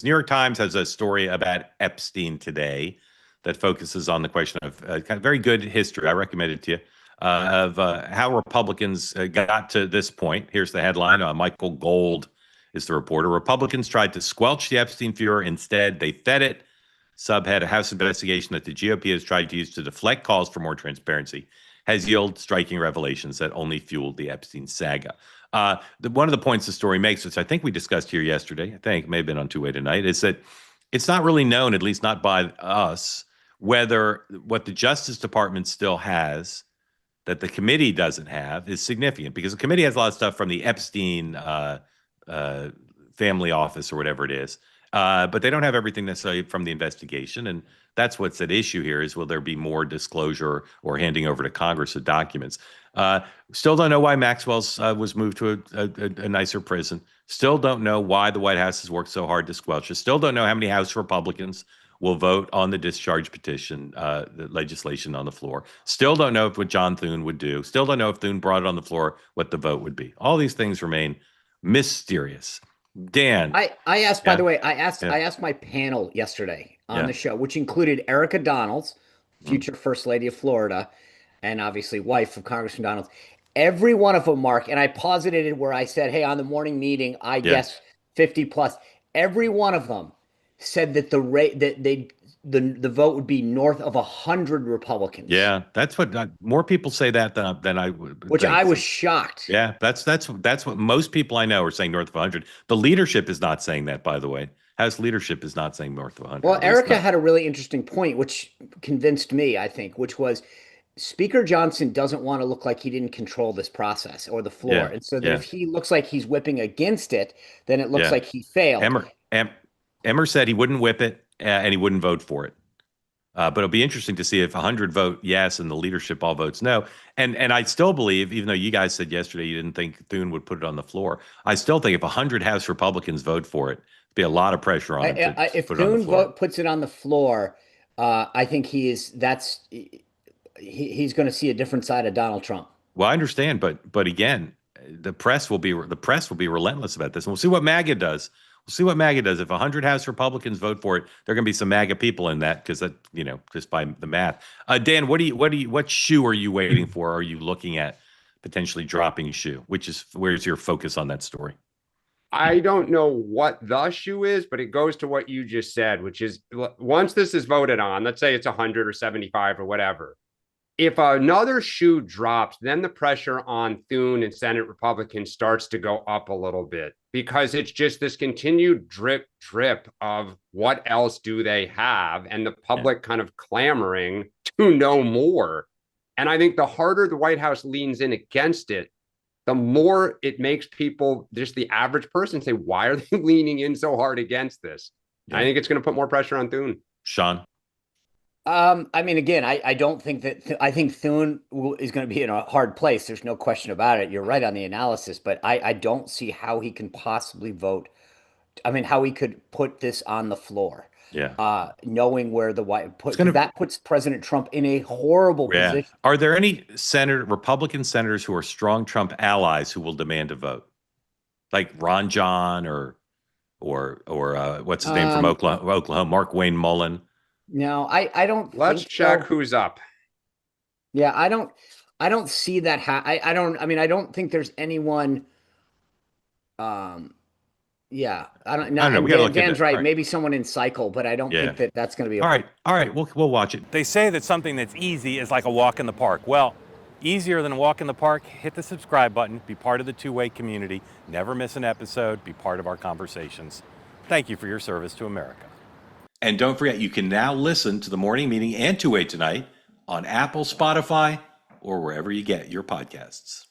New York Times has a story about Epstein today that focuses on the question of kind of very good history. I recommend it to you of how Republicans got to this point. Here's the headline: Michael Gold is the reporter. Republicans tried to squelch the Epstein furor. Instead, they fed it. Subhead: a House investigation that the GOP has tried to use to deflect calls for more transparency has yielded striking revelations that only fueled the Epstein saga. One of the points the story makes, which I think we discussed here yesterday, I think may have been on two-way tonight, is that it's not really known, at least not by us, whether what the Justice Department still has that the committee doesn't have is significant, because the committee has a lot of stuff from the Epstein uh, family office or whatever it is, but they don't have everything necessarily from the investigation. And that's what's at issue here: is will there be more disclosure or handing over to Congress of documents? Uh, Still don't know why Maxwell's was moved to a nicer prison. Still don't know why the White House has worked so hard to squelch it. Still don't know how many House Republicans will vote on the discharge petition, the legislation on the floor. Still don't know what John Thune would do. Still don't know if Thune brought it on the floor, what the vote would be. All these things remain mysterious. Dan. I asked, by Yeah. the way, Yeah. I asked my panel yesterday on Yeah. the show, which included Erica Donalds, Mm. future First Lady of Florida, and obviously wife of Congressman Donalds. Every one of them, Mark, and I posited it where I said, hey, on the morning meeting, I Yeah. guess 50 plus. Every one of them said that the rate that the vote would be north of 100 Republicans, Yeah. That's what more people say that than I would which I think. was So, shocked. yeah, that's what most people I know are saying, north of 100. The leadership is not saying that, by the way. House leadership is not saying north of 100, Well, at least Erica not. had a really interesting point, which convinced me, I think, which was Speaker Johnson doesn't want to look like he didn't control this process or the floor. Yeah. And so that Yeah. if he looks like he's whipping against it, then it looks Yeah. like he failed. Emmer said he wouldn't whip it, and he wouldn't vote for it. But it'll be interesting to see if 100 vote yes and the leadership all votes no. And I still believe, even though you guys said yesterday you didn't think Thune would put it on the floor, I still think if 100 House Republicans vote for it, there'll be a lot of pressure on him to If put it on the Thune floor. puts it on the floor, I think he's going to see a different side of Donald Trump. Well, I understand, but again, the press will be relentless about this, and we'll see what MAGA does. We'll see what MAGA does. If 100 House Republicans vote for it, there are going to be some MAGA people in that, because that, just by the math. Dan, what shoe are you waiting for? Are you looking at potentially dropping shoe? Where's your focus on that story? I don't know what the shoe is, but it goes to what you just said, which is once this is voted on, let's say it's 100 or 75 or whatever. If another shoe drops, then the pressure on Thune and Senate Republicans starts to go up a little bit, because it's just this continued drip of what else do they have, and the public kind of clamoring to know more. And I think the harder the White House leans in against it, the more it makes people, just the average person, say, why are they leaning in so hard against this? Yeah. I think it's going to put more pressure on Thune. Sean? I mean, again, I don't think I think Thune is going to be in a hard place. There's no question about it. You're right on the analysis, but I don't see how he can possibly vote. I mean, how he could put this on the floor, Yeah. knowing where the White It's put, going because to that puts President Trump in a horrible Yeah. position. Are there any Republican senators who are strong Trump allies who will demand a vote, like Ron John or what's his name from Um, Oklahoma, Mark Wayne Mullen? no, I don't Let's think check so. who's up. Yeah, I don't see that. I don't. I mean, I don't think there's anyone. Um, yeah, I don't. I don't Not, know. and We got to look into Dan's it. All right. right. Maybe someone in cycle, but I don't Yeah. think that that's going to be a. All right. All right. We'll watch it. They say that something that's easy is like a walk in the park. Well, easier than a walk in the park. Hit the subscribe button. Be part of the two-way community. Never miss an episode. Be part of our conversations. Thank you for your service to America. And don't forget, you can now listen to the morning meeting and two-way tonight on Apple, Spotify, or wherever you get your podcasts.